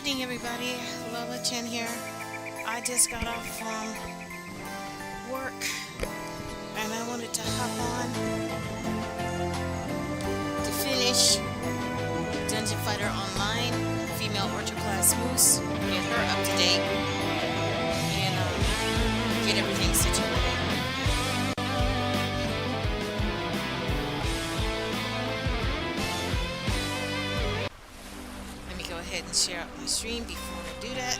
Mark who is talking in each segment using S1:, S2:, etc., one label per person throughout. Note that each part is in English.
S1: evening, everybody. LalaChan here. I just got off from work and I wanted to hop on to finish Dungeon Fighter Online, female Archer class Moose, get her up to date, and get everything situated. Let me go ahead and share out my stream before I do that.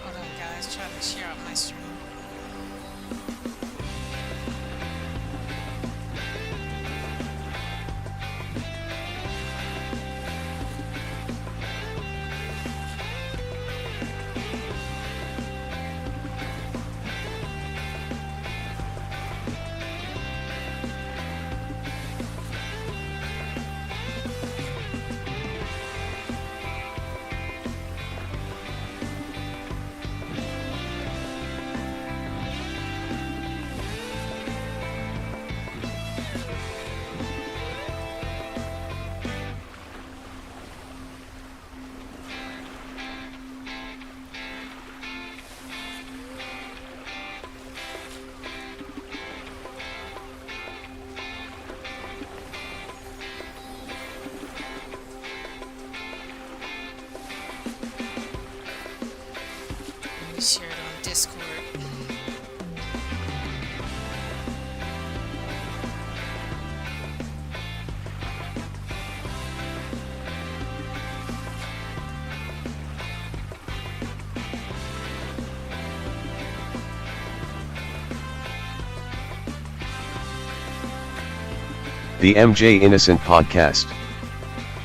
S1: Hold on, guys. Try to share out my stream. Let me share it on Discord.
S2: The MJ Innocent Podcast.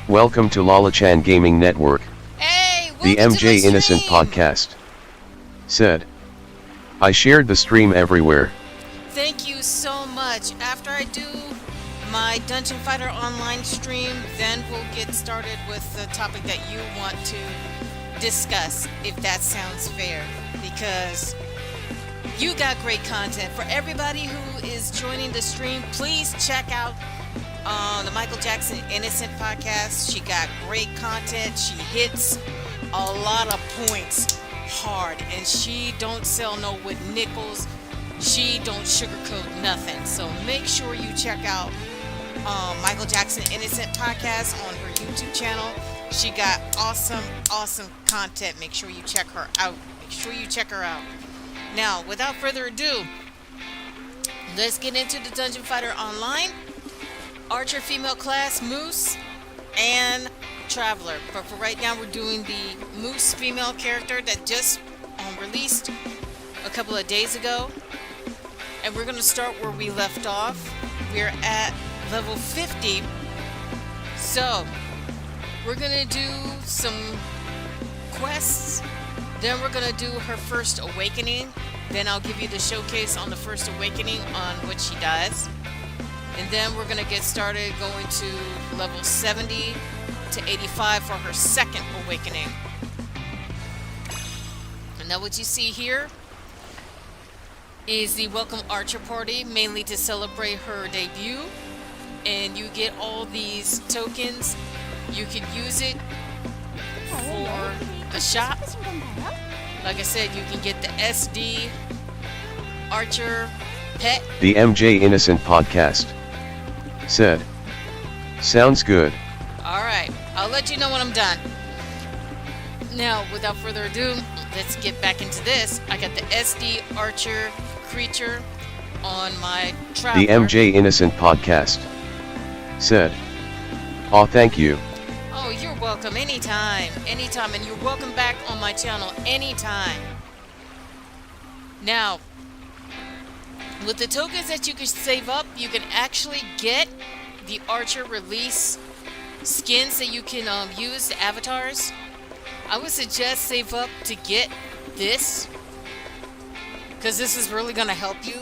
S2: Welcome to LalaChan Gaming Network.
S1: Hey,
S2: The
S1: welcome to my
S2: MJ Innocent
S1: stream.
S2: Podcast. Said. I shared the stream everywhere.
S1: Thank you so much. After I do my Dungeon Fighter Online stream, then we'll get started with the topic that you want to discuss, if that sounds fair. Because you got great content. For everybody who is joining the stream, please check out the Michael Jackson Innocent Podcast. She got great content. She hits a lot of points hard, and she don't sell no with nickels. She don't sugarcoat nothing. So make sure you check out Michael Jackson Innocent Podcast on her YouTube channel. She got awesome content. Make sure you check her out. Now, without further ado, let's get into the Dungeon Fighter Online. Archer female class, Moose, and Traveler. But for right now, we're doing the Moose female character that just released a couple of days ago. And we're going to start where we left off. We're at level 50. So, we're going to do some quests. Then we're going to do her first awakening. Then I'll give you the showcase on the first awakening on what she does. And then we're going to get started going to level 70 up to 85 for her second awakening. And now what you see here is the welcome archer party, mainly to celebrate her debut. And you get all these tokens. You can use it for the shop. Like I said, you can get the SD archer pet.
S2: The MJ Innocent podcast said, sounds good.
S1: Alright, I'll let you know when I'm done. Now, without further ado, let's get back into this. I got the SD archer creature on my traveler.
S2: The MJ Innocent podcast said, aw, thank you.
S1: Oh, you're welcome anytime, anytime, and you're welcome back on my channel anytime. Now, with the tokens that you can save up, you can actually get the archer release skins that you can use, the avatars. I would suggest save up to get this, because this is really going to help you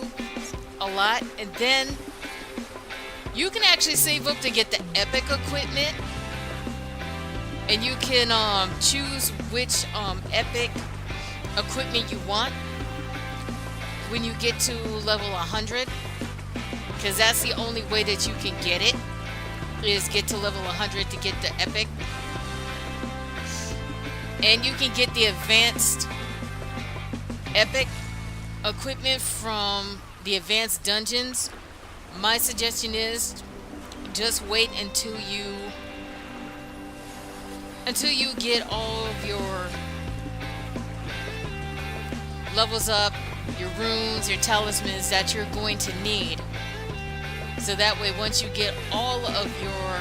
S1: a lot. And then you can actually save up to get the epic equipment, and you can choose which epic equipment you want when you get to level 100, because that's the only way that you can get it, is get to level 100 to get the epic. And you can get the advanced epic equipment from the advanced dungeons. My suggestion is just wait until you get all of your levels up, your runes, your talismans that you're going to need. So that way, once you get all of your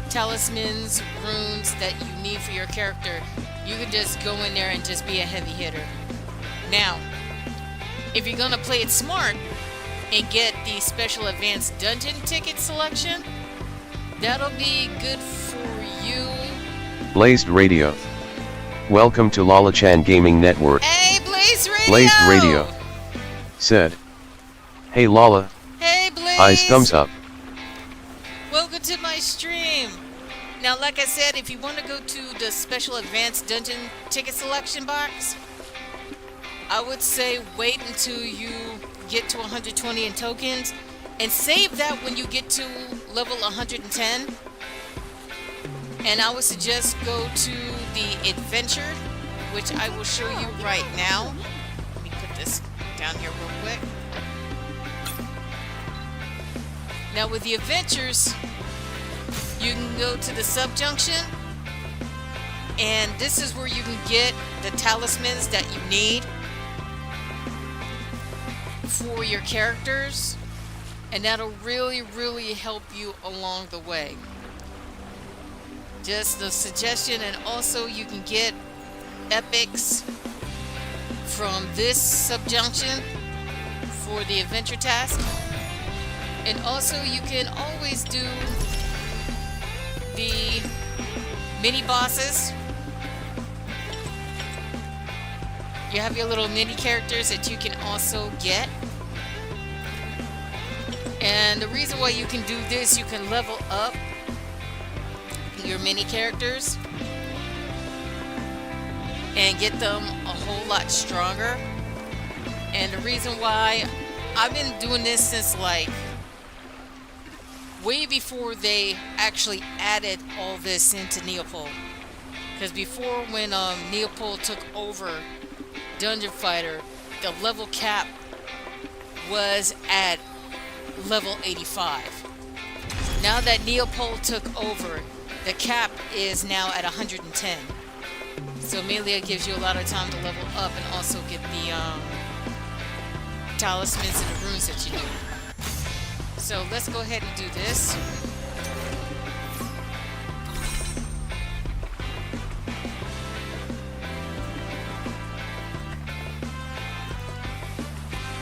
S1: talismans, runes that you need for your character, you can just go in there and just be a heavy hitter. Now, if you're gonna play it smart and get the special advanced dungeon ticket selection, that'll be good for you.
S2: Blazed Radio. Welcome to LalaChan Gaming Network.
S1: Hey, Blaze Radio!
S2: Blazed Radio said, hey Lala,
S1: Hey, Blaze!
S2: eyes thumbs up.
S1: Welcome to my stream. Now, like I said, if you want to go to the special advanced dungeon ticket selection box, I would say wait until you get to 120 in tokens and save that when you get to level 110. And I would suggest go to the adventure, which I will show you right now. Let me put this down here real quick. Now with the adventures, you can go to the subjunction, and this is where you can get the talismans that you need for your characters, and that'll really help you along the way. Just a suggestion. And also you can get epics from this subjunction for the adventure task. And also you can always do the mini bosses. You have your little mini characters that you can also get. And the reason why you can do this, you can level up your mini characters and get them a whole lot stronger. And the reason why I've been doing this since like way before they actually added all this into Neopol. Because before, when Neopol took over Dungeon Fighter, the level cap was at level 85. Now that Neopol took over, the cap is now at 110. So mainly it gives you a lot of time to level up and also get the talismans and the runes that you need. So let's go ahead and do this.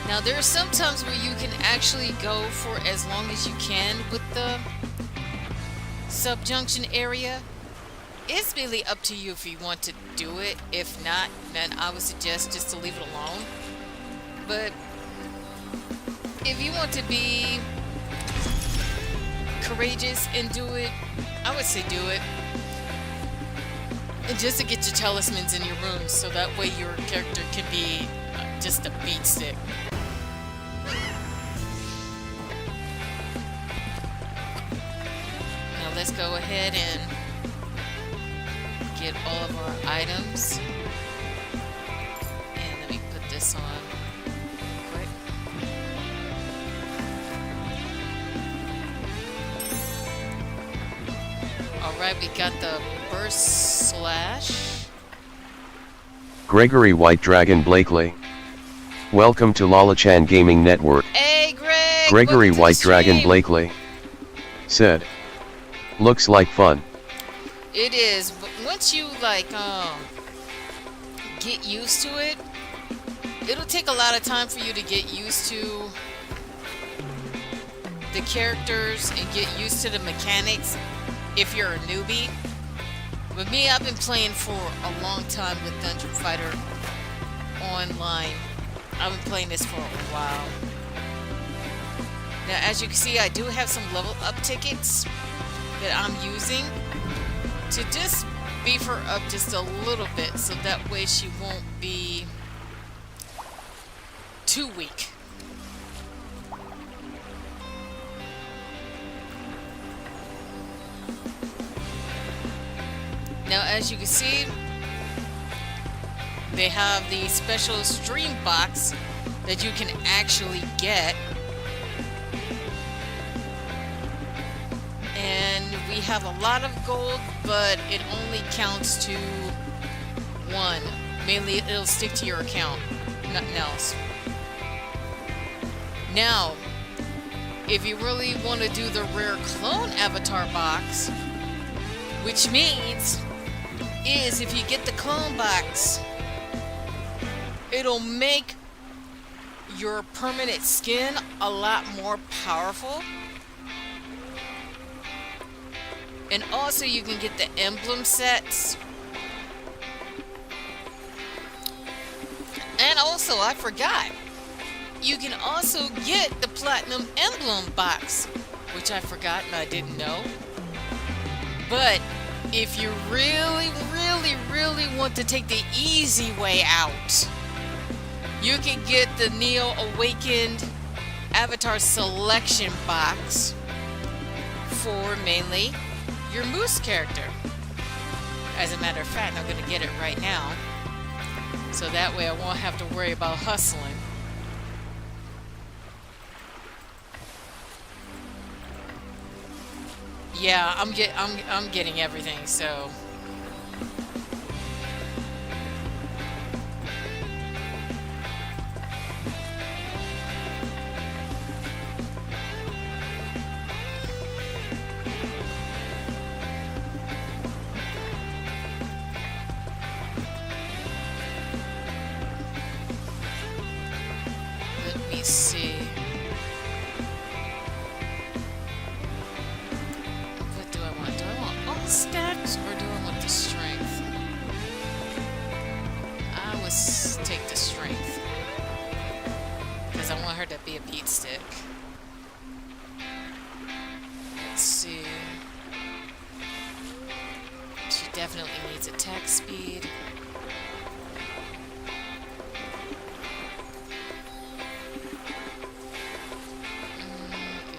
S1: Now there are some times where you can actually go for as long as you can with the subjunction area. It's really up to you if you want to do it. If not, then I would suggest just to leave it alone. But if you want to be courageous and do it I would say do it. And just to get your talismans in your runes, so that way your character can be just a beat stick. Now let's go ahead and get all of our items. And let me put this on quick. Alright, we got the burst slash.
S2: Gregory White Dragon Blakely. Welcome to LalaChan Gaming Network.
S1: Hey Greg!
S2: Gregory
S1: welcome to the
S2: White Dragon
S1: stream.
S2: Blakely said, "Looks like fun."
S1: It is, but once you like get used to it, it'll take a lot of time for you to get used to the characters and get used to the mechanics if you're a newbie. But me, I've been playing for a long time with Dungeon Fighter Online. I've been playing this for a while. Now, as you can see, I do have some level up tickets that I'm using to just beef her up just a little bit, so that way she won't be too weak. Now, as you can see, they have the special stream box that you can actually get. And we have a lot of gold, but it only counts to 1. Mainly, it'll stick to your account, nothing else. Now, if you really want to do the rare clone avatar box, which means is if you get the clone box, it'll make your permanent skin a lot more powerful. And also you can get the emblem sets. And also, I forgot, you can also get the platinum emblem box, which I forgot and I didn't know. But if you really want to take the easy way out, you can get the Neo Awakened Avatar Selection box for mainly your Moose character. As a matter of fact, I'm going to get it right now, so that way I won't have to worry about hustling. Yeah, I'm getting everything, so let me see. What do I want? Do I want all stats or do I want the strength? I would take the strength, because I want her to be a beat stick. Let's see. She definitely needs attack speed.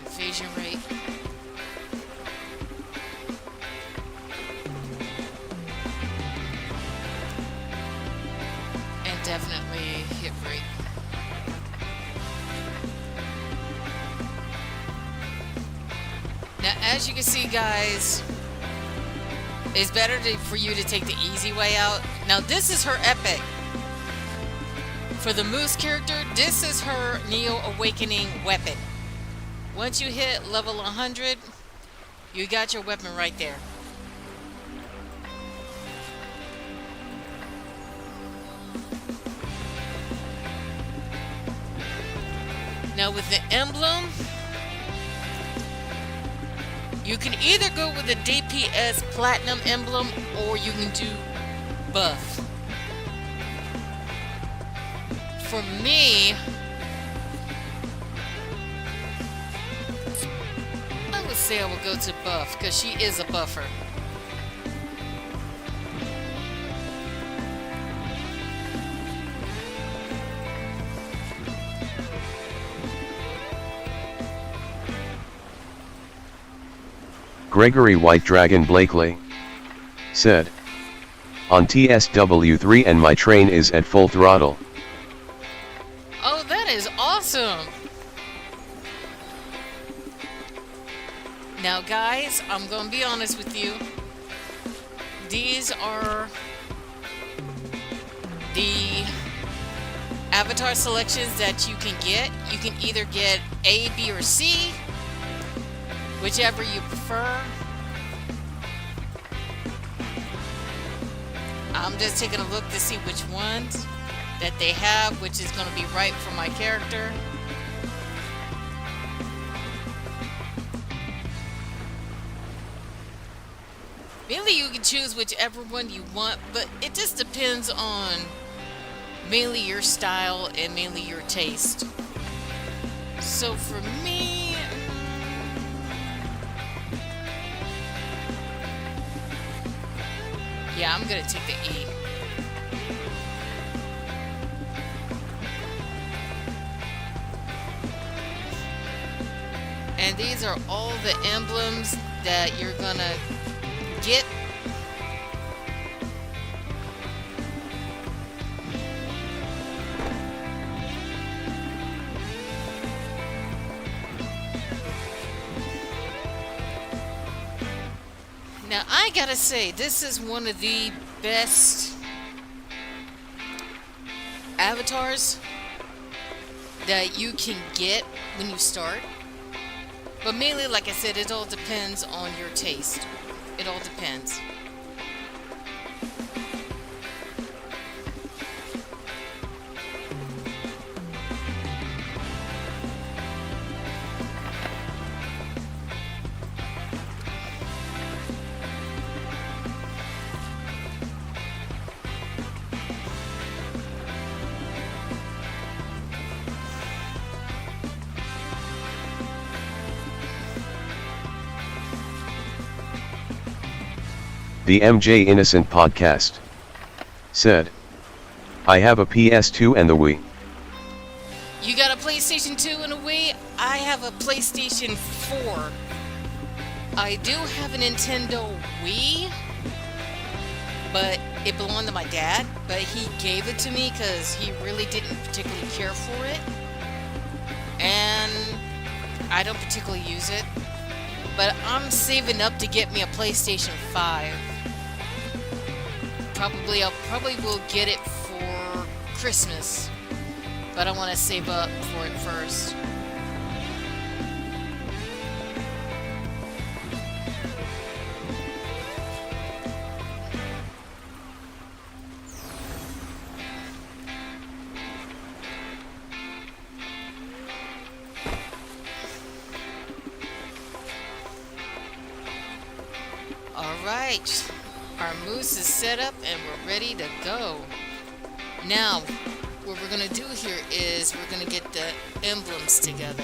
S1: Evasion rate. And definitely hit rate. Now, as you can see, guys, it's better for you to take the easy way out. Now, this is her epic. For the Moose character, this is her Neo Awakening weapon. Once you hit level 100, you got your weapon right there. Now with the emblem, you can either go with the DPS Platinum emblem or you can do buff. For me, I would say I will go to buff, because she is a buffer.
S2: Gregory White Dragon Blakely said, on TSW3 and my train is at full throttle.
S1: Oh, that is awesome! Now guys, I'm gonna be honest with you. These are the avatar selections that you can get. You can either get A, B, or C, whichever you prefer. I'm just taking a look to see which ones that they have, which is going to be right for my character. Mainly you can choose whichever one you want, but it just depends on mainly your style and mainly your taste. So for me, yeah, I'm gonna take the E. And these are all the emblems that you're gonna get. Now I gotta say, this is one of the best avatars that you can get when you start. But mainly, like I said, it all depends on your taste. It all depends.
S2: The MJ Innocent podcast said, I have a PS2 and the Wii.
S1: You got a PlayStation 2 and a Wii? I have a PlayStation 4. I do have a Nintendo Wii, but it belonged to my dad, but he gave it to me because he really didn't particularly care for it. And I don't particularly use it. But I'm saving up to get me a PlayStation 5. I probably will get it for Christmas. But I want to save up for it first. Alright, our moose is set up and we're ready to go. Now, what we're going to do here is we're going to get the emblems together.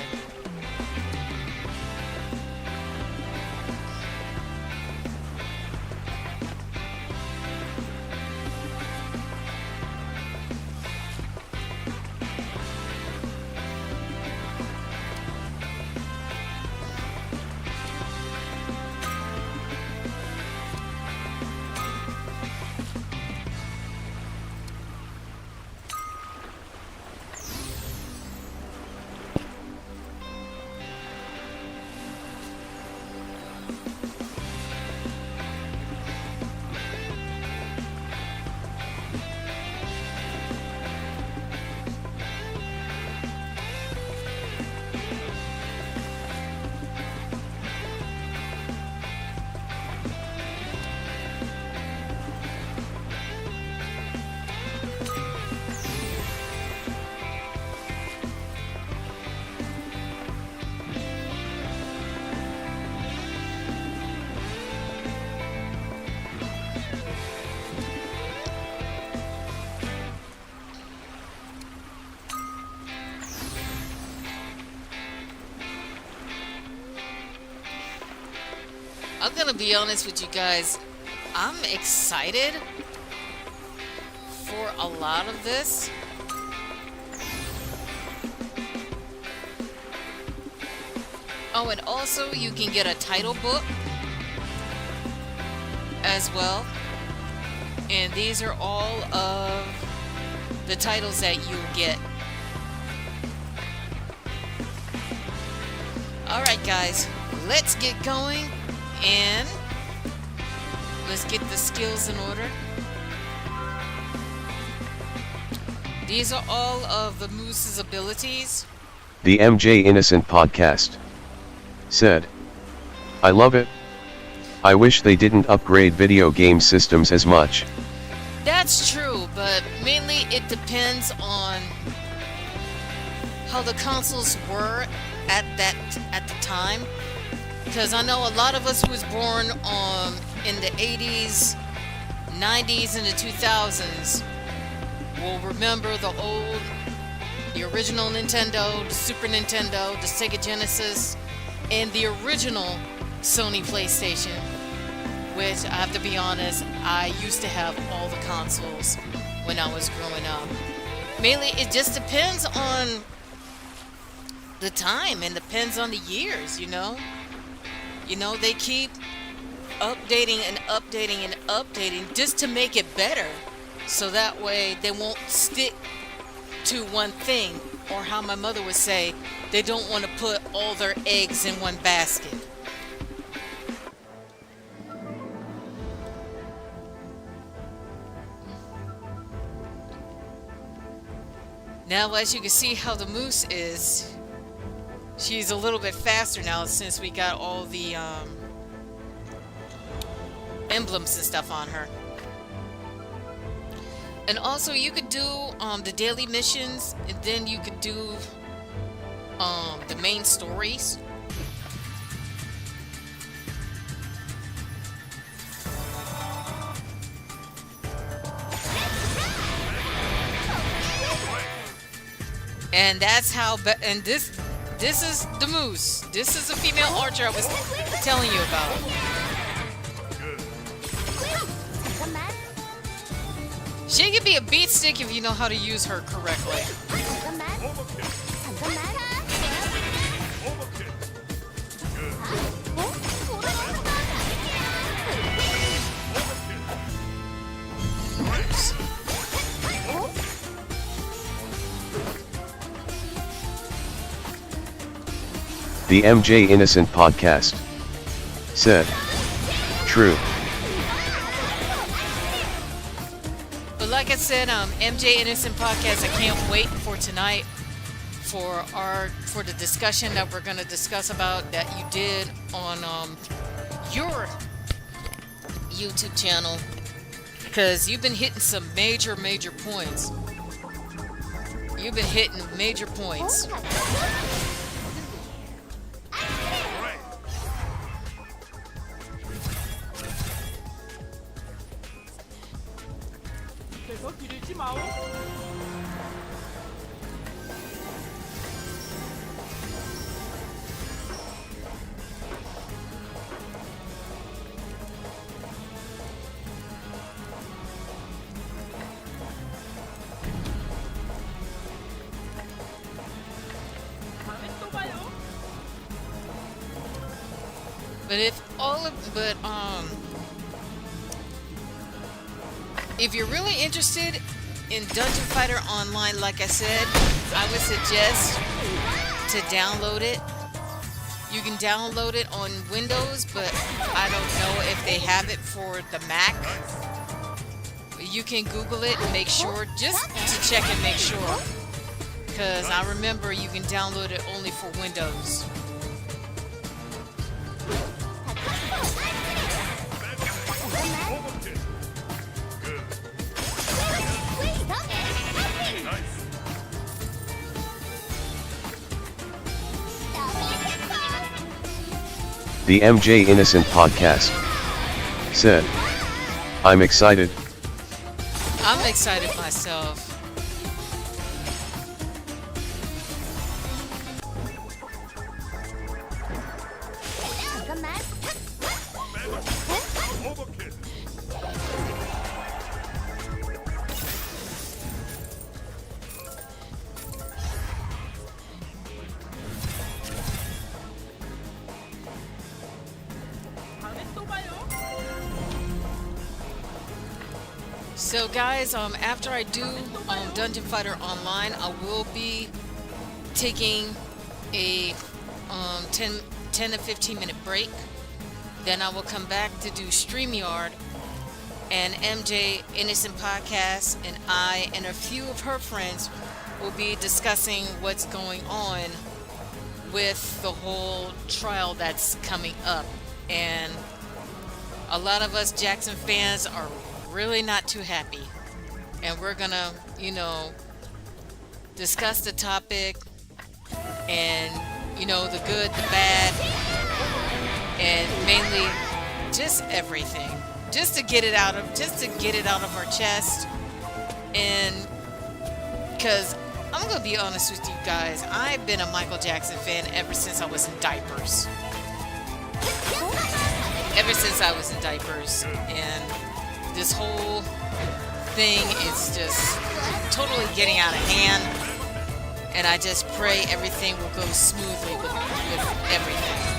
S1: I'm gonna be honest with you guys. I'm excited for a lot of this. Oh, and also you can get a title book as well. And these are all of the titles that you get. Alright guys, let's get going and let's get the skills in order. These are all of the Moose's abilities.
S2: The MJ Innocent podcast said, I love it. I wish they didn't upgrade video game systems as much.
S1: That's true, but mainly it depends on how the consoles were at the time. Because I know a lot of us who was born in the 80s, 90s, and the 2000s will remember the original Nintendo, the Super Nintendo, the Sega Genesis, and the original Sony PlayStation, which I have to be honest, I used to have all the consoles when I was growing up. Mainly, it just depends on the time and depends on the years, you know? You know, they keep updating and updating and updating just to make it better. So that way they won't stick to one thing, or how my mother would say, they don't want to put all their eggs in one basket. Now, as you can see how the Moose is, she's a little bit faster now since we got all the emblems and stuff on her. And also you could do the daily missions, and then you could do the main stories. And that's how and this is the Moose. This is a female archer I was telling you about. She can be a beat stick if you know how to use her correctly.
S2: The MJ Innocent podcast said, true.
S1: But like I said, MJ Innocent podcast, I can't wait for tonight for the discussion that we're gonna discuss about that you did on your YouTube channel, because you've been hitting some major points. You've been hitting major points. If you're really interested in Dungeon Fighter Online, like I said, I would suggest to download it. You can download it on Windows, but I don't know if they have it for the Mac. You can Google it and make sure, just to check and make sure. Because I remember you can download it only for Windows.
S2: The MJ Innocent podcast said, I'm excited.
S1: I'm excited myself. So guys, after I do Dungeon Fighter Online, I will be taking a 10 to 15 minute break. Then I will come back to do StreamYard, and MJ Innocent Podcast and I and a few of her friends will be discussing what's going on with the whole trial that's coming up. And a lot of us Jackson fans are really not too happy. And we're gonna, discuss the topic and, the good, the bad, and mainly just everything. Just to get it out of our chest. And because I'm gonna be honest with you guys, I've been a Michael Jackson fan ever since I was in diapers. And this whole thing is just totally getting out of hand. And I just pray everything will go smoothly with everything.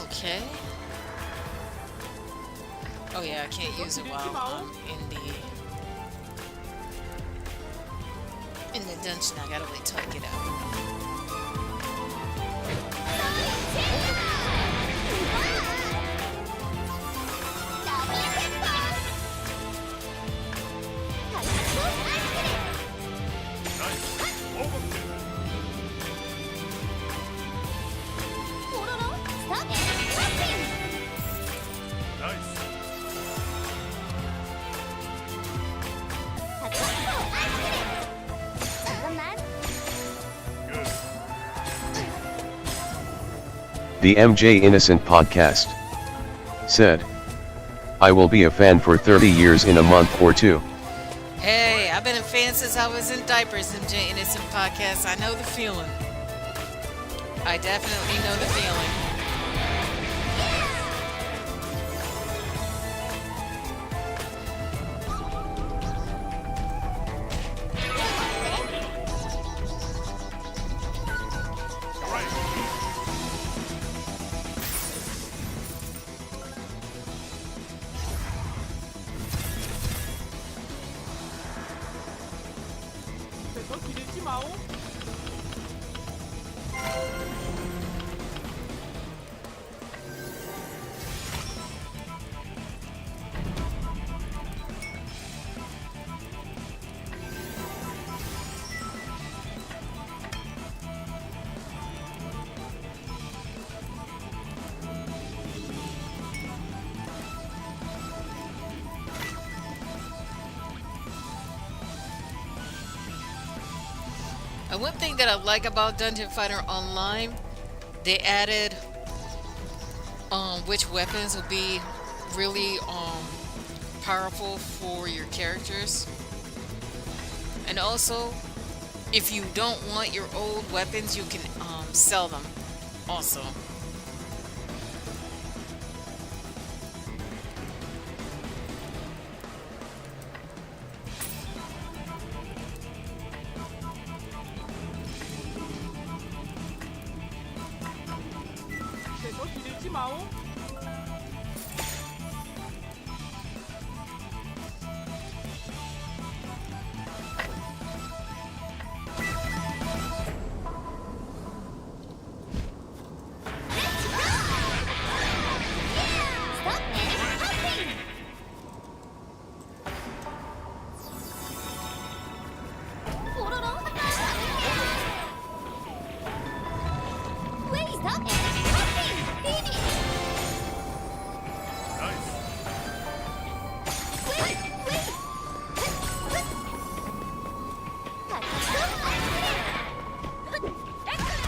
S1: Okay. Oh yeah, I can't use it while I'm in the dungeon. I gotta wait till I get out.
S2: The MJ Innocent Podcast said, I will be a fan for 30 years in a month or two.
S1: Hey, I've been a fan since I was in diapers, MJ Innocent Podcast. I know the feeling. I definitely know the feeling. And one thing that I like about Dungeon Fighter Online, they added which weapons will be really powerful for your characters. And also, if you don't want your old weapons, you can sell them also.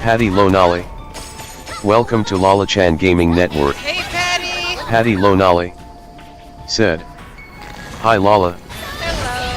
S2: Patty Lonali. Welcome to LalaChan Gaming Network.
S1: Hey, Patty.
S2: Patty Lonali said, "Hi Lala,
S1: Hello.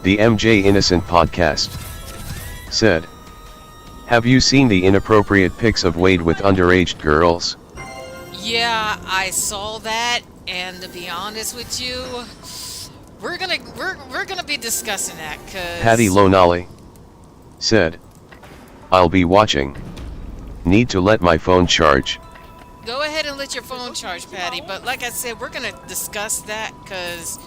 S2: the MJ Innocent podcast said, have you seen the inappropriate pics of Wade with underage girls?
S1: Yeah, I saw that, and to be honest with you, we're gonna be discussing that, cause
S2: Patty Lonali said, I'll be watching. Need to let my phone charge.
S1: go ahead and let your phone charge, Patty. But like I said, we're gonna discuss that, cause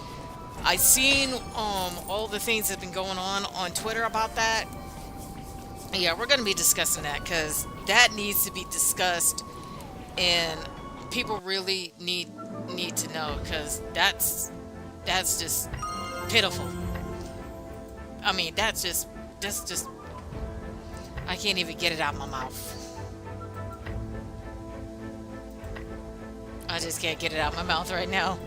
S1: I seen all the things that have been going on Twitter about that. Yeah, we're gonna be discussing that, cause that needs to be discussed, and people really need to know, cause that's just pitiful. I mean, that's just I can't even get it out of my mouth. I just can't get it out of my mouth right now.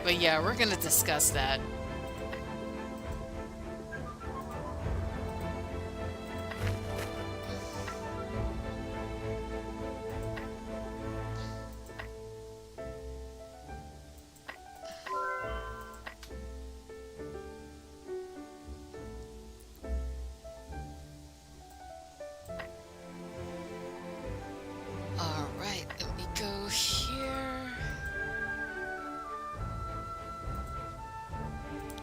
S1: But yeah, we're gonna discuss that. Alright, let me go here.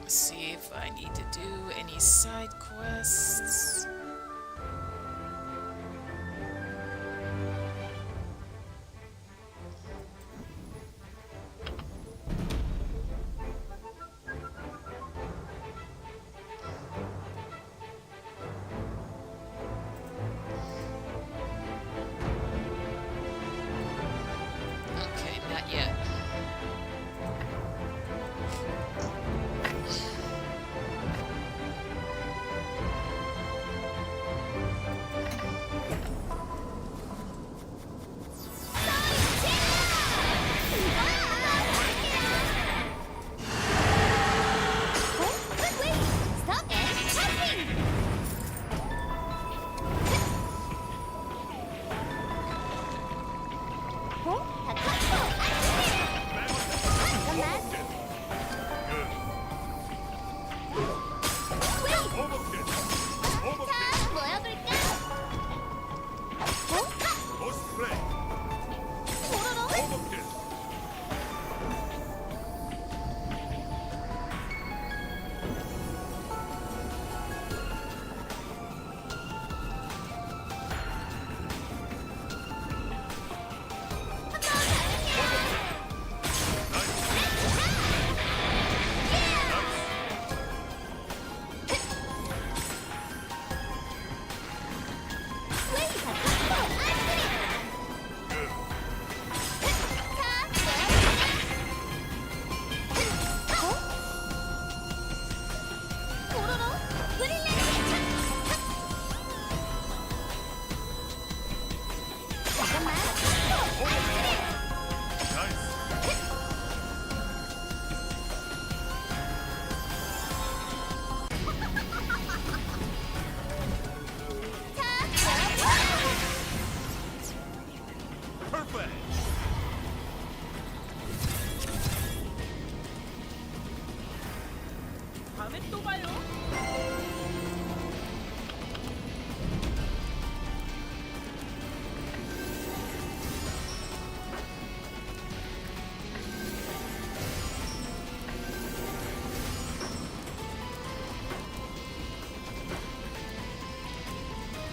S1: See if I need to do any side quests. Okay, not yet.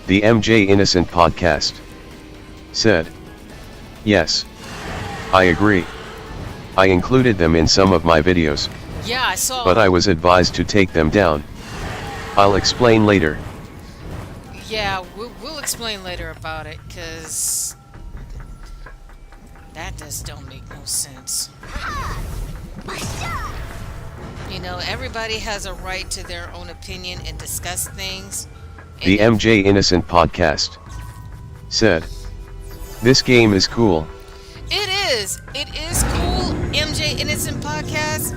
S2: The MJ Innocent podcast said, yes, I agree. I included them in some of my videos,
S1: Yeah, I saw.
S2: but I was advised to take them down. I'll explain later.
S1: Yeah, we'll explain later about it, because that just don't make no sense. You know, everybody has a right to their own opinion and discuss things.
S2: The MJ Innocent podcast said, this game is cool.
S1: It is. It is cool, MJ Innocent podcast.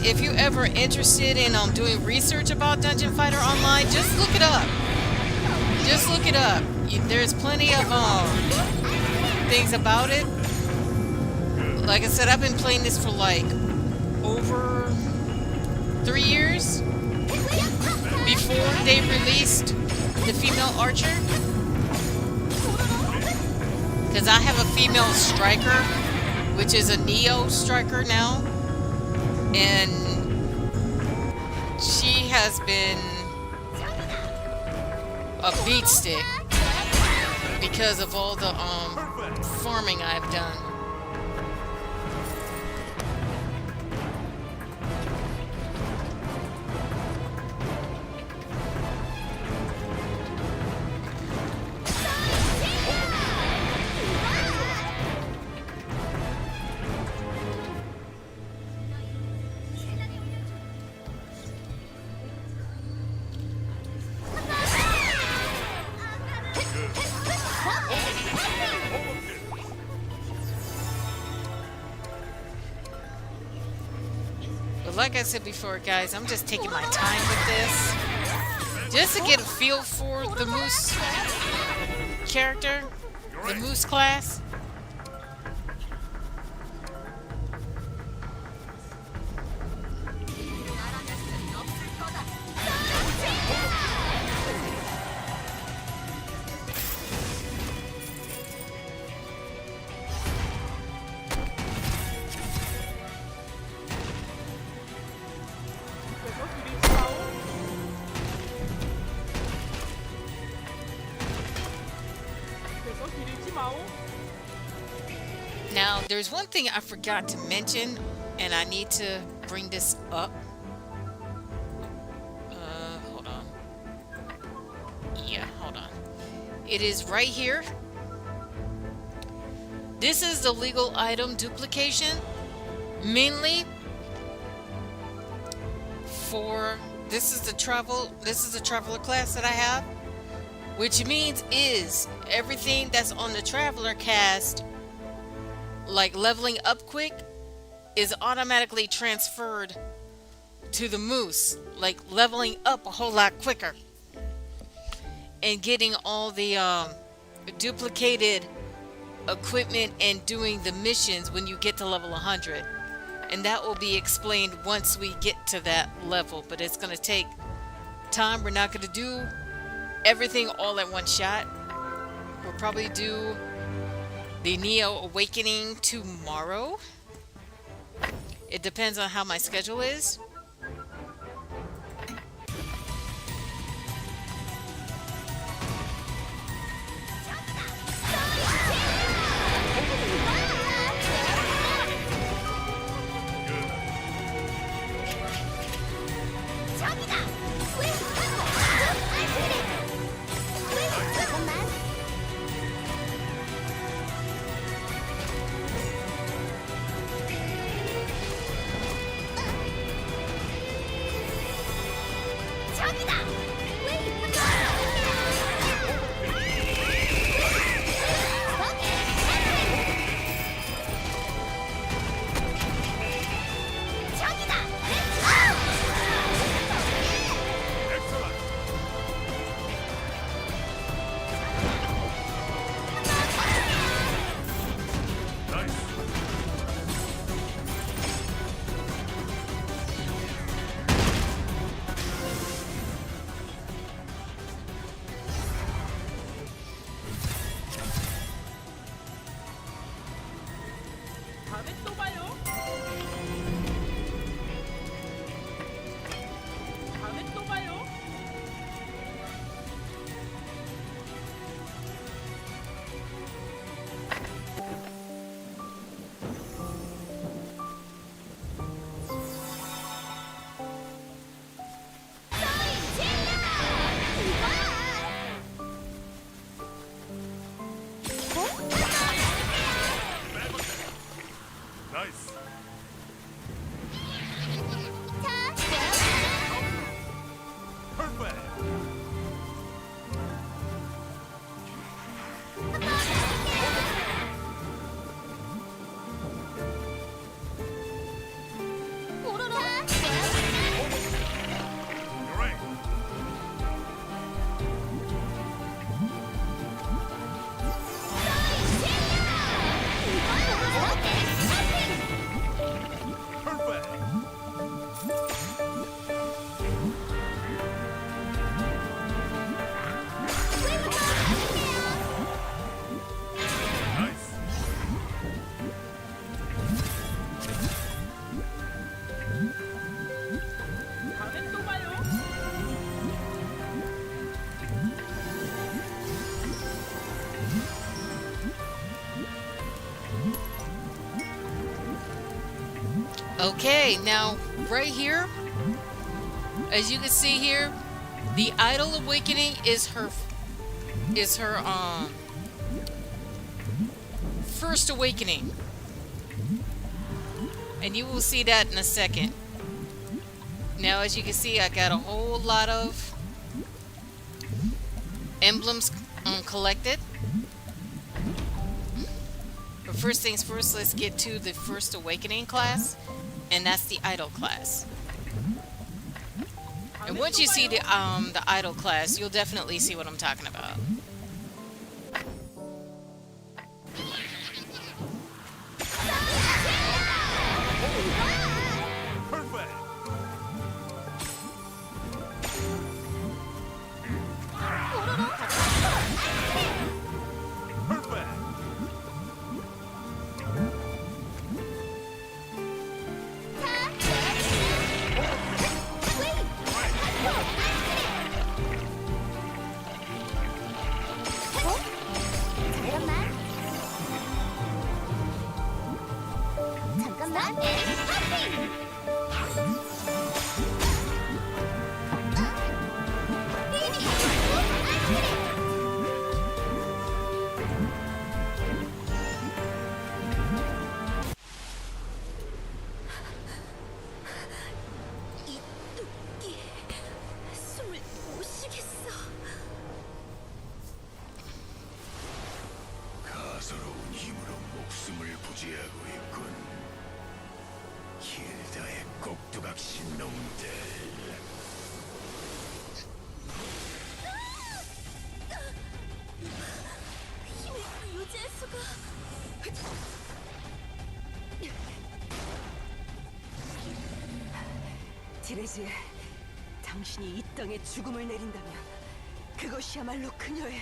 S1: If you're ever interested in doing research about Dungeon Fighter Online, just look it up. Just look it up. There's plenty of things about it. Like I said, I've been playing this for like over 3 years before they released the female archer. Because I have a female striker, which is a Neo striker now. And she has been a beat stick because of all the farming I've done. But like I said before, guys, I'm just taking my time with this. Just to get a feel for the Moose character, the Moose class. Now, there's one thing I forgot to mention, and I need to bring this up. Hold on. Yeah, hold on. It is right here. This is the legal item duplication, mainly for this is the traveler class that I have, which means is everything that's on the traveler cast, like leveling up quick, is automatically transferred to the Moose, like leveling up a whole lot quicker and getting all the duplicated equipment and doing the missions when you get to level 100. And that will be explained once we get to that level, but it's going to take time. We're not going to do everything all at one shot. We'll probably do the Neo Awakening tomorrow. It depends on how my schedule is. Okay, now right here, as you can see here, the Idol Awakening is her first awakening. And you will see that in a second. Now as you can see, I got a whole lot of emblems collected. But first things first, let's get to the first awakening class, and that's the Idol class. And once you see the Idol class, you'll definitely see what I'm talking about.
S3: 디레지, 당신이 이 땅에 죽음을 내린다면 그것이야말로 그녀의...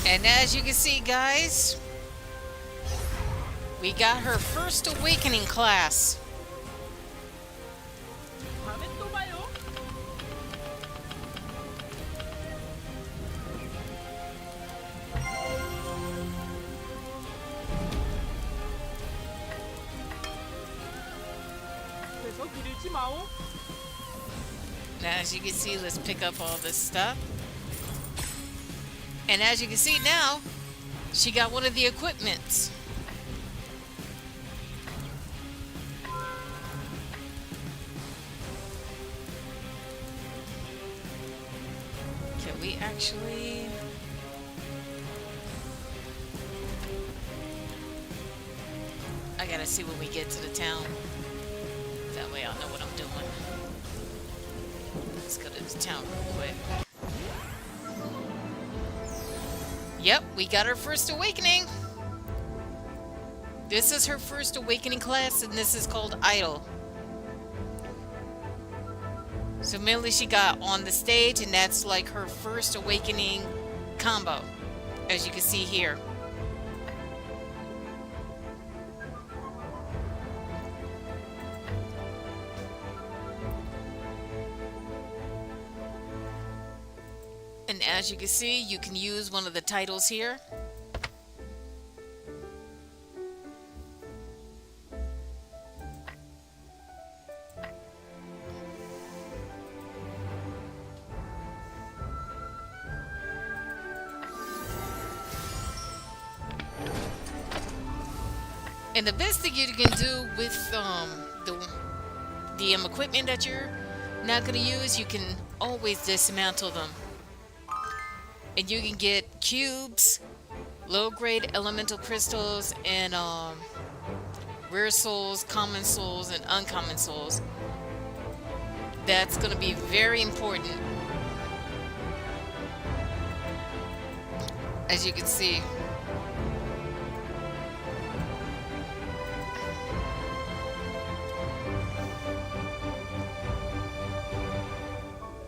S1: And as you can see, guys, we got her first awakening class.
S4: 다음에 또 봐요. 그래서 그릴지 마오.
S1: Now, as you can see, let's pick up all this stuff. And as you can see now, she got one of the equipments. Can we actually... I gotta see when we get to the town. That way I'll know what I'm doing. Let's go to the town real quick. Yep, we got our first awakening. This is her first awakening class, and this is called Idol. So mainly she got on the stage, and that's like her first awakening combo, as you can see here. And as you can see, you can use one of the titles here. And the best thing you can do with the equipment that you're not going to use, you can always dismantle them. And you can get cubes, low-grade elemental crystals, and rare souls, common souls, and uncommon souls. That's going to be very important. As you can see.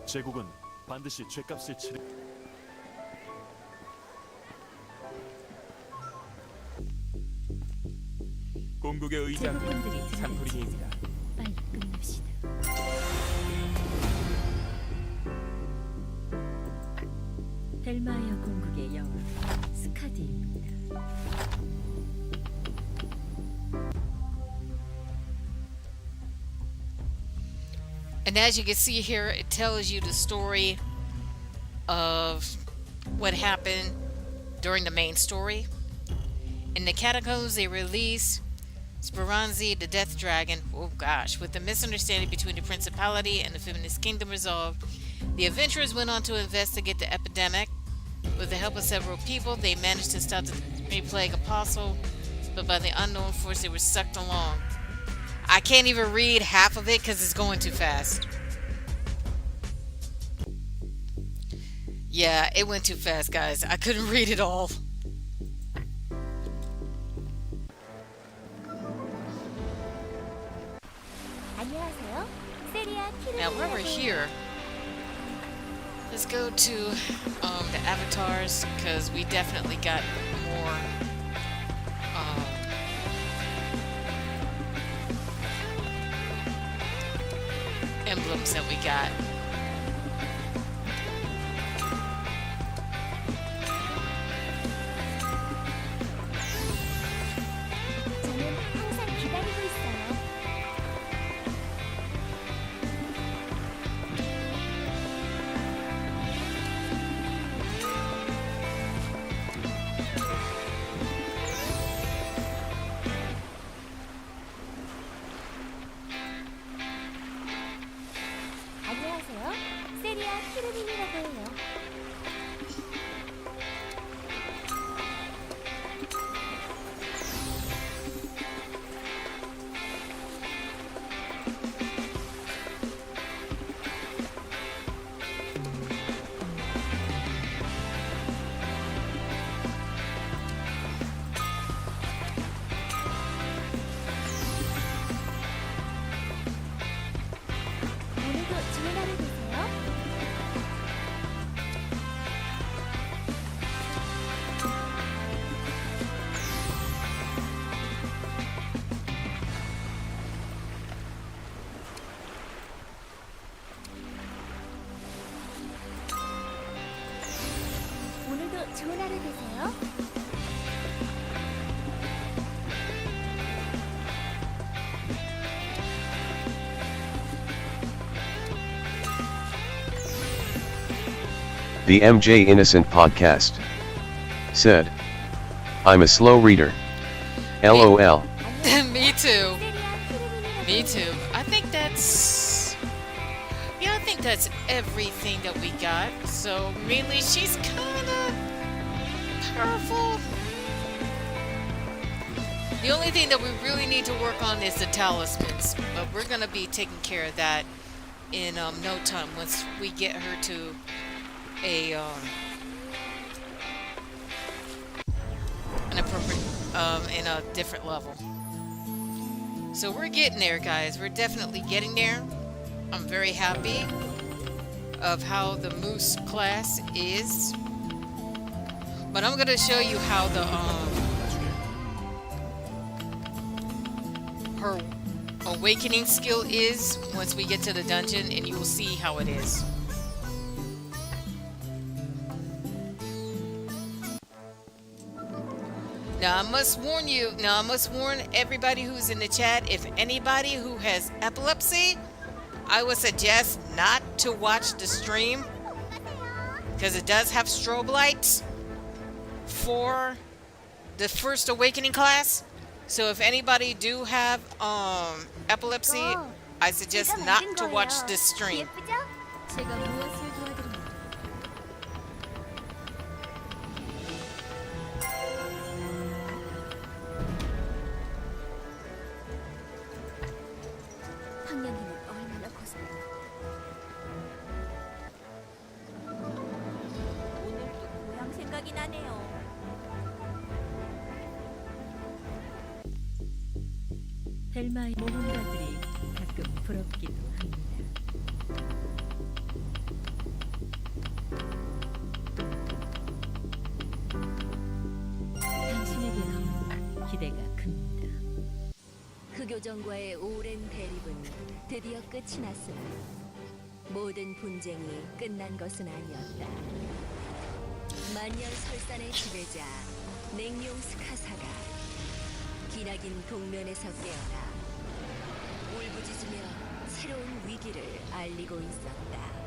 S5: 제국은 반드시 죗값을 치르. 공국의 의장은
S6: 제국군들이
S5: 산토리니입니다.
S6: 빨리 끝냅시다. 델마이어 공국의 여왕 스카디입니다.
S1: And as you can see here, it tells you the story of what happened during the main story. In the catacombs, they released Speranzi, the Death Dragon. Oh gosh, with the misunderstanding between the Principality and the Feminist Kingdom resolved, the adventurers went on to investigate the epidemic. With the help of several people, they managed to stop the plague apostle, but by the unknown force, they were sucked along. I can't even read half of it because it's going too fast. Yeah, it went too fast, guys. I couldn't read it all.
S6: 안녕하세요. 세리아
S1: Now, while we're here, let's go to the avatars, because we definitely got more emblems that we got.
S6: 저는 항상 기다리고 있어요. 안녕하세요. 세리아 키르민이라고 해요. 오늘도 좋은 하루 되세요. 좋은 하루 되세요.
S2: The MJ Innocent podcast said, I'm a slow reader. LOL.
S1: Me too.
S6: 세리아 키르민이라고
S1: Me
S6: 해요.
S1: too. I think that's everything that we got. So mainly she's kind of powerful. The only thing that we really need to work on is the talismans, but we're gonna be taking care of that in no time once we get her to a an appropriate in a different level. So we're getting there, guys. We're definitely getting there. I'm very happy of how the Moose class is. But I'm gonna show you how the her awakening skill is once we get to the dungeon, and you will see how it is. Now I must warn everybody who's in the chat, if anybody who has epilepsy, I would suggest not to watch the stream because it does have strobe lights for the first awakening class. So if anybody do have epilepsy, I suggest not to watch this stream.
S6: 예쁘죠? 제가 무엇을 도와드립니까? 황량이는 얼마나 고생. 오늘도 고향 생각이 나네요.
S7: 헬마의 모험가들이 가끔 부럽기도 합니다. 당신에게는 기대가 큽니다.
S3: 흑요정과의 오랜 대립은 드디어 끝이 났으나 모든 분쟁이 끝난 것은 아니었다. 만년설산의 지배자 냉룡 스카사가 기나긴 동면에서 깨어나 울부짖으며 새로운 위기를 알리고 있었다.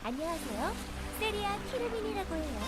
S6: 안녕하세요. 세리아 키르민이라고 해요.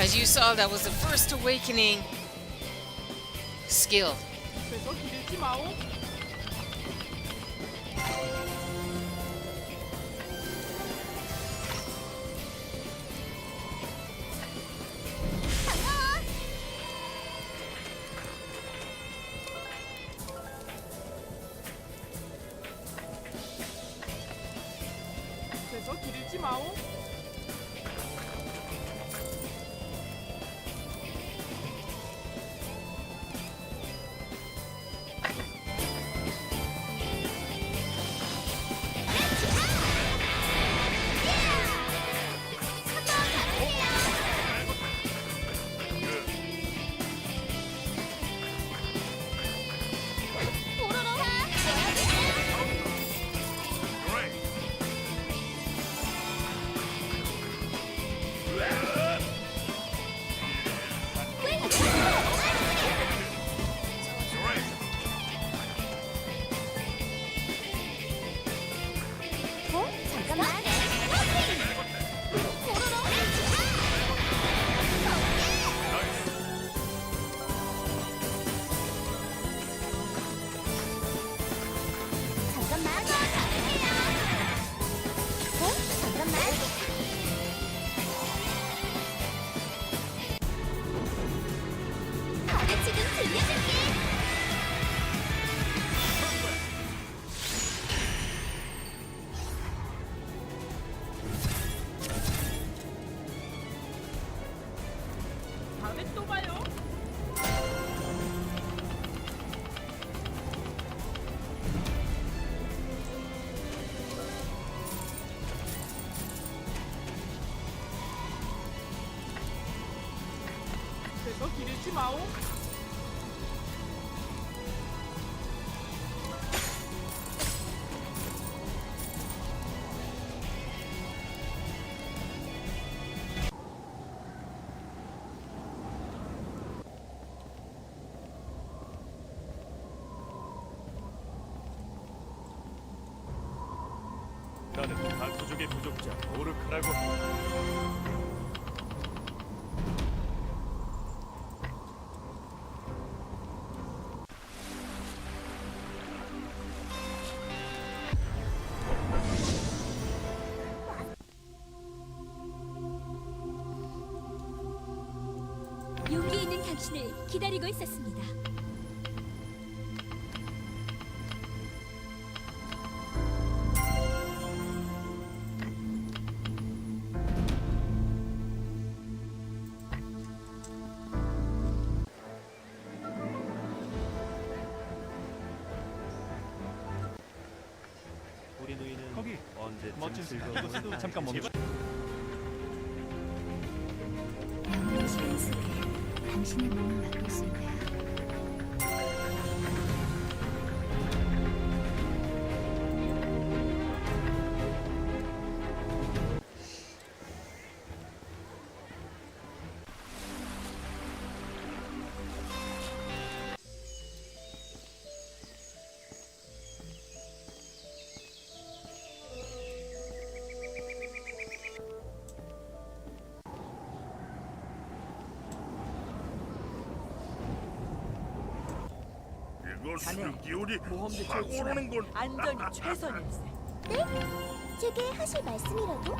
S1: As you saw, that was the first awakening skill.
S4: 그래서 기르지 마오. 그래서 기르지 마오.
S6: 잠깐만. 잠깐만. 잠깐만. 가르치긴 들려줄게.
S4: 다음에 또 봐요. 그래서 기르지 마오.
S5: 나는 다수족의 부족자 오르카라고 한다.
S6: 용기 있는 당신을 기다리고 있었습니다.
S5: 우리 누이는
S8: 거기
S5: 언제쯤
S8: 멋진
S5: 즐거운
S8: 이것도 잠깐 멈춰.
S6: 영원의 시간 속에 당신의 몸을 맡길 수 있나요?
S9: 자네
S4: 모험도
S9: 확
S4: 좋지만
S9: 오르는군.
S4: 안전이 최선일세.
S6: 네? 제게 하실 말씀이라도?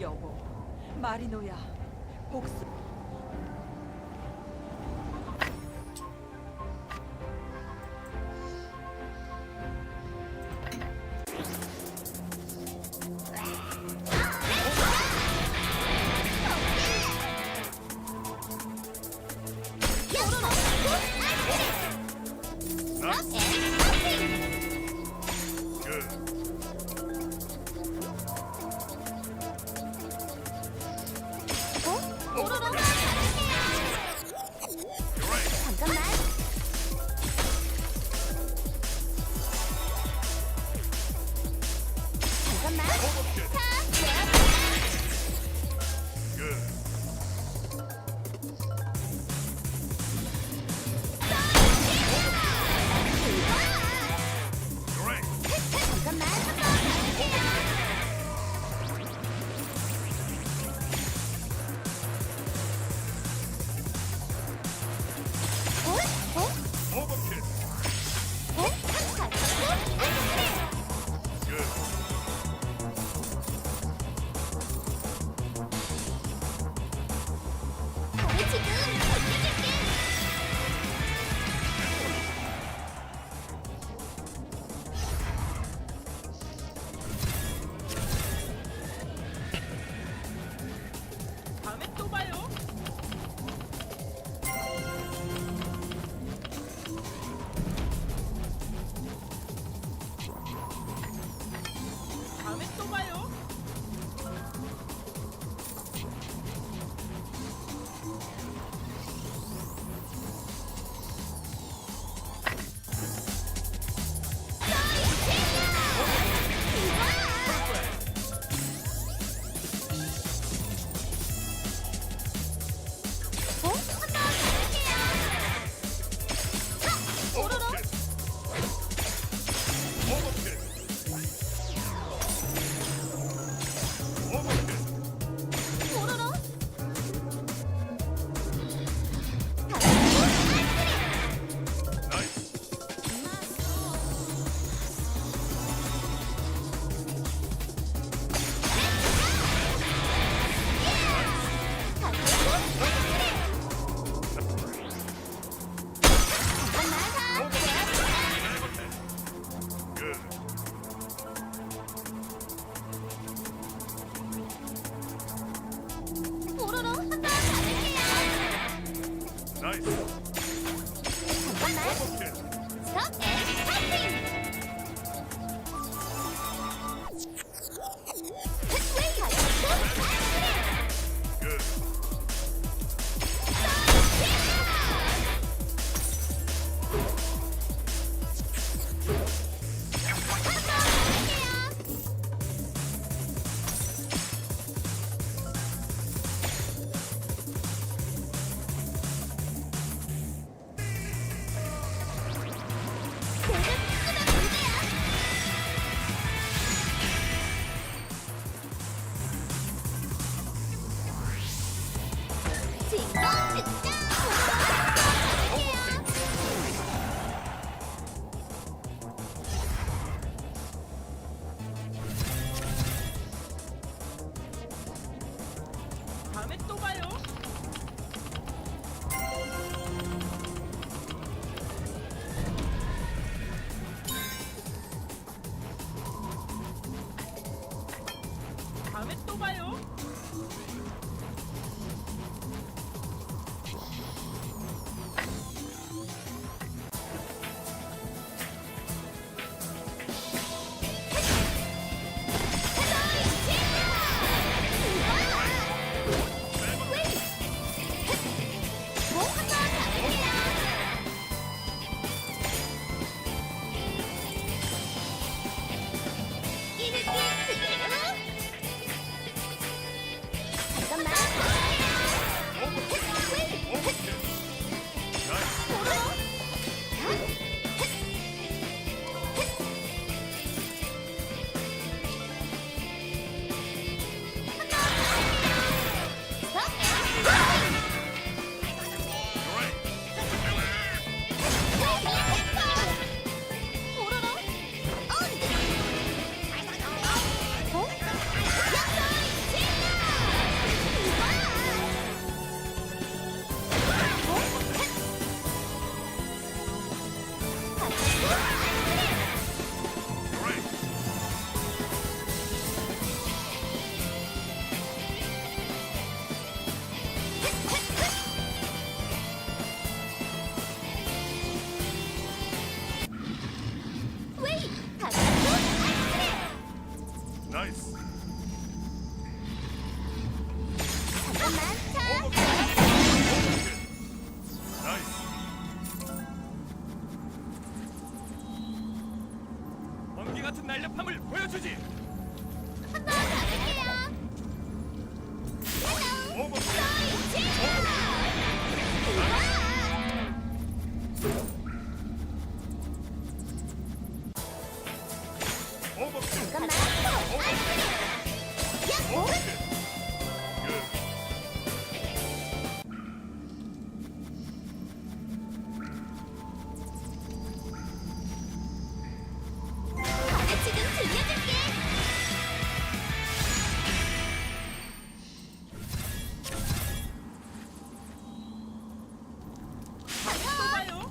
S4: 여보, 마리노야, 복수.
S6: 잠깐만. 잠깐만. 자,
S4: 다음에 또 봐요. 다음에 또 봐요.
S5: 나이스. 나이스. 번개 같은 날렵함을 보여주지. 오버. 오버.
S4: 또 봐요.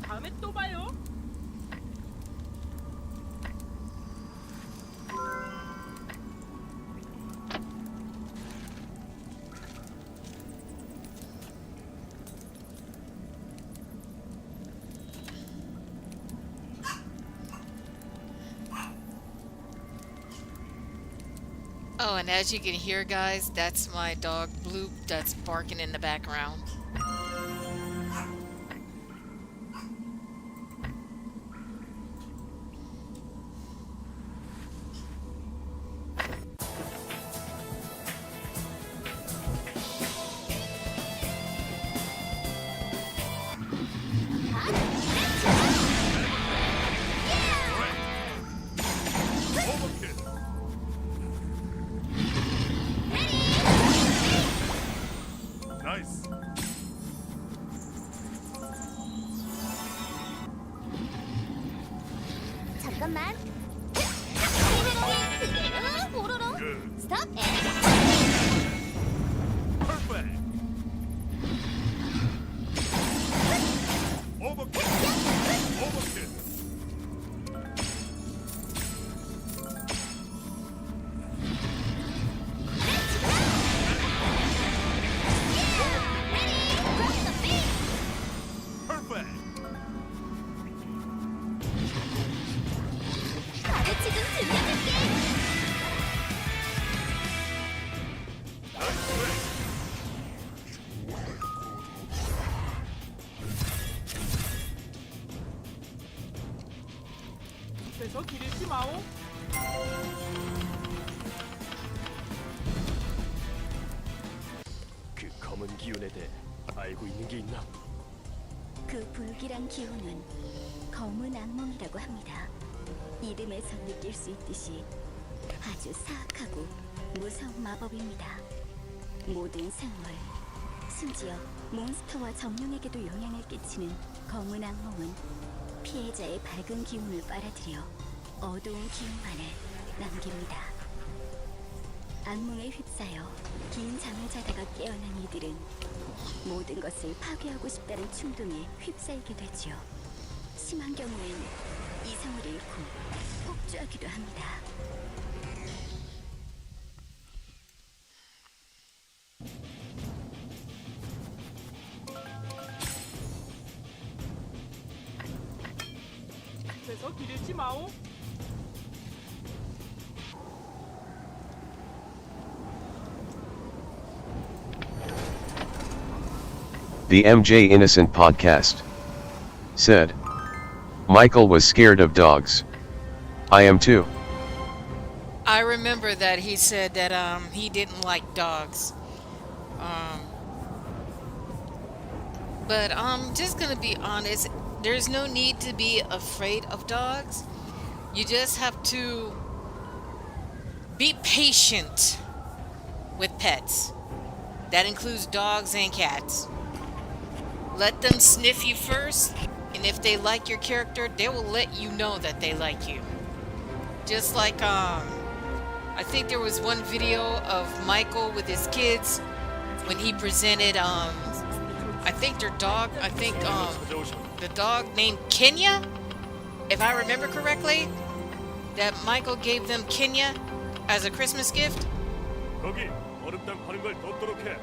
S4: 다음에 또 봐요.
S1: Oh, and as you can hear, guys, that's my dog Bloop that's barking in the background.
S5: 나이스.
S6: 잠깐만. 보로로.
S5: 굿.
S6: 스톱.
S5: 퍼펙트. 오버킬. 오버킬. 퍼펙트.
S6: 가르치 좀 들려줄게.
S5: 나이스.
S4: 그래서 길 잃지 마오.
S5: 알고 있는 게 있나?
S6: 그 불길한 기운은 검은 악몽이라고 합니다. 이름에서 느낄 수 있듯이 아주 사악하고 무서운 마법입니다. 모든 생물, 심지어 몬스터와 정령에게도 영향을 끼치는 검은 악몽은 피해자의 밝은 기운을 빨아들여 어두운 기운만을 남깁니다. 악몽에 휩싸여 긴 잠을 자다가 깨어난 이들은 모든 것을 파괴하고 싶다는 충동에 휩싸이게 되죠. 심한 경우엔 이성을 잃고 폭주하기도 합니다.
S4: 그래서 기르지 마오.
S2: The MJ Innocent podcast said, Michael was scared of dogs. I am too.
S1: I remember that he said that he didn't like dogs. But I'm just gonna be honest. There's no need to be afraid of dogs. You just have to be patient with pets. That includes dogs and cats. Let them sniff you first, and if they like your character, they will let you know that they like you. Just like I think there was one video of Michael with his kids when he presented I think their dog, the dog named Kenya, if I remember correctly, that Michael gave them Kenya as a Christmas gift.
S5: 거기 얼음땅 파는 걸 뒀도록 해.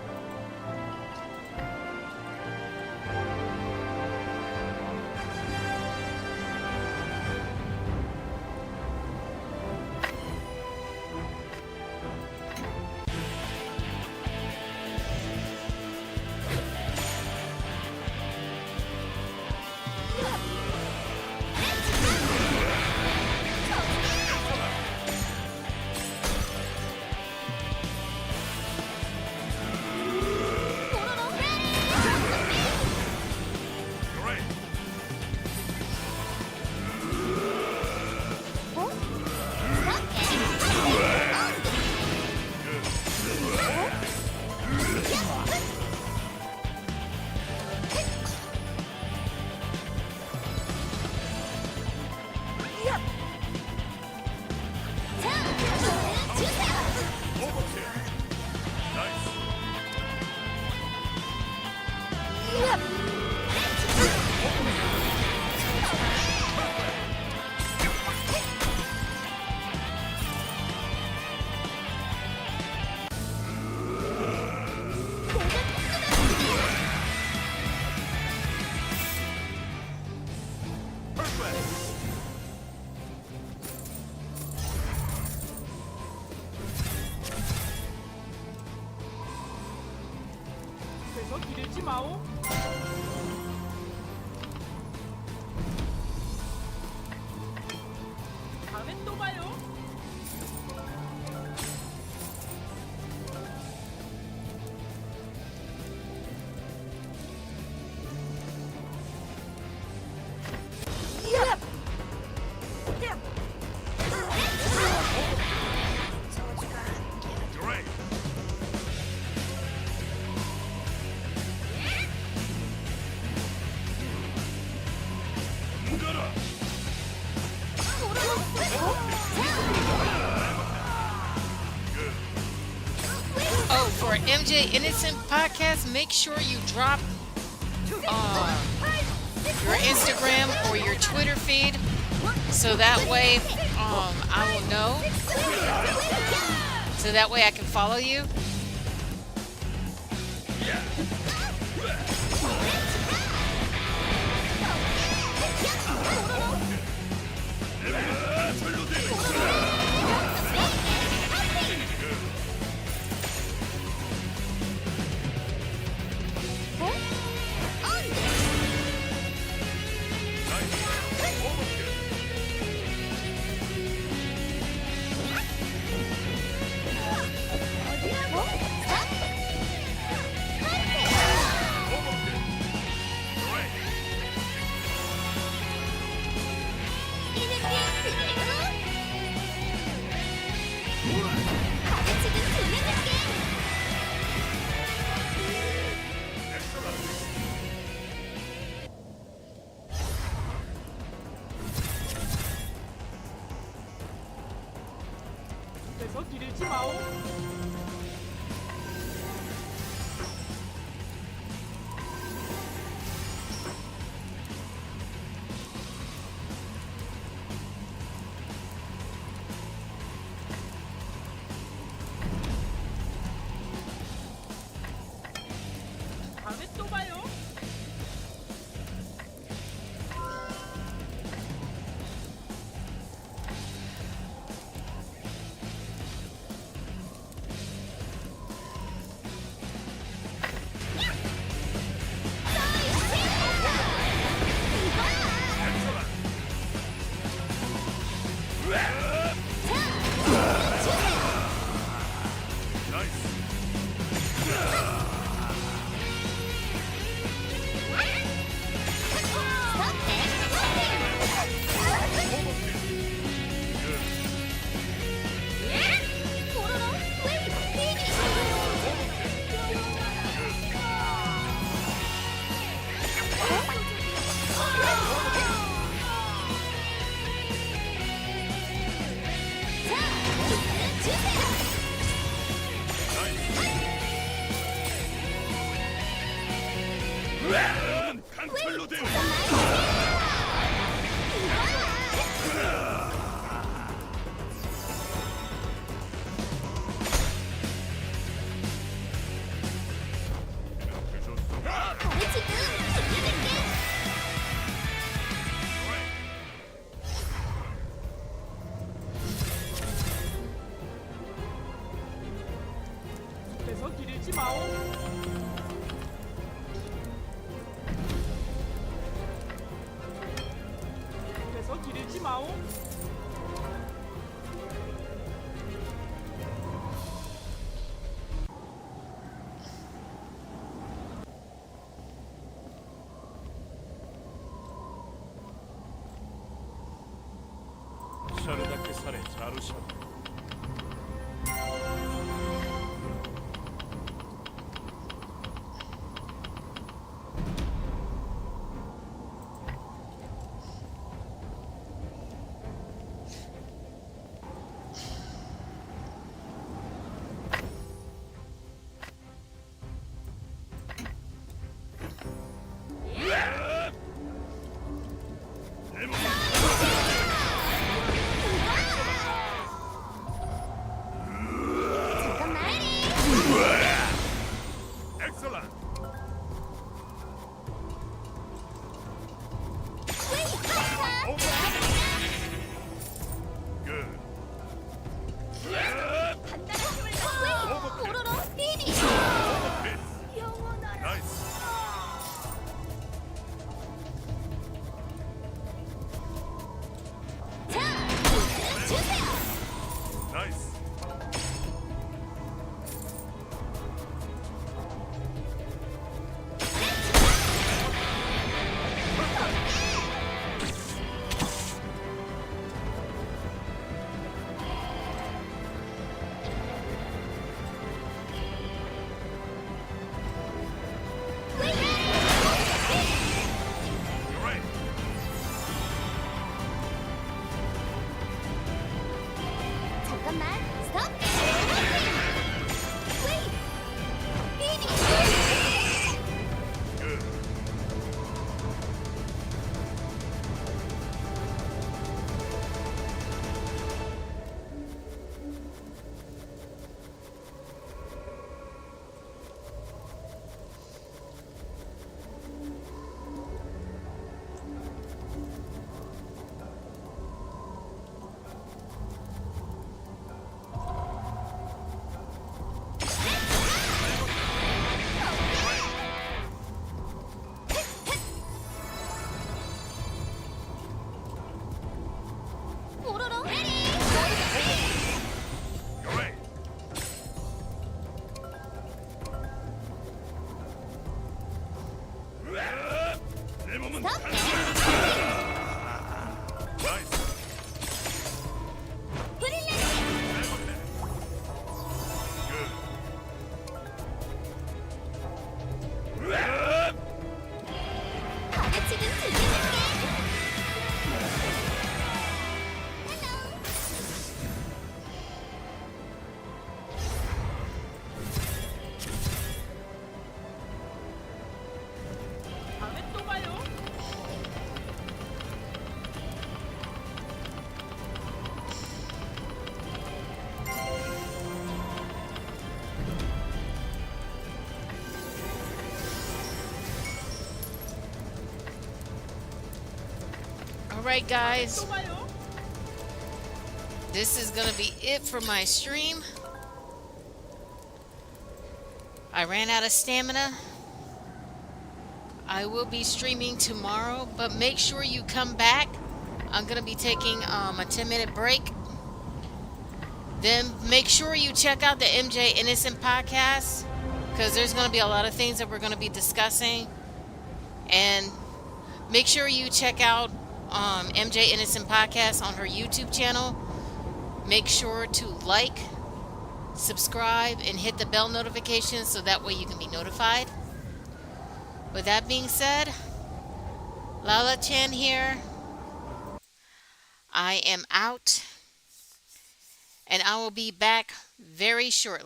S4: 그래서 기르지 마오. 다음에 또 봐요.
S1: Oh, for MJ Innocent podcast, make sure you drop your Instagram or your Twitter feed, so that way I will know. So that way I can follow you.
S4: 그래서 기르지 마오. 다음에 또 봐요.
S5: 강철로 되어
S4: 그래서 기르지 마오. 그래서 기르지 마오.
S5: 샤르다케 산의 자루샤 엑셀런 나이스 나이스 Right.
S6: 잠깐만, 스톱!
S5: Good.
S1: right, guys,
S4: 또 봐요.
S1: this is gonna be it for my stream. I ran out of stamina. I will be streaming tomorrow, but make sure you come back. I'm gonna be taking a 10-minute break. Then make sure you check out the MJ Innocent podcast, because there's gonna be a lot of things that we're gonna be discussing. And make sure you check out MJ Innocent podcast on her YouTube channel. Make sure to like, subscribe, and hit the bell notification so that way you can be notified. With that being said, LalaChan here. I am out, and I will be back very shortly.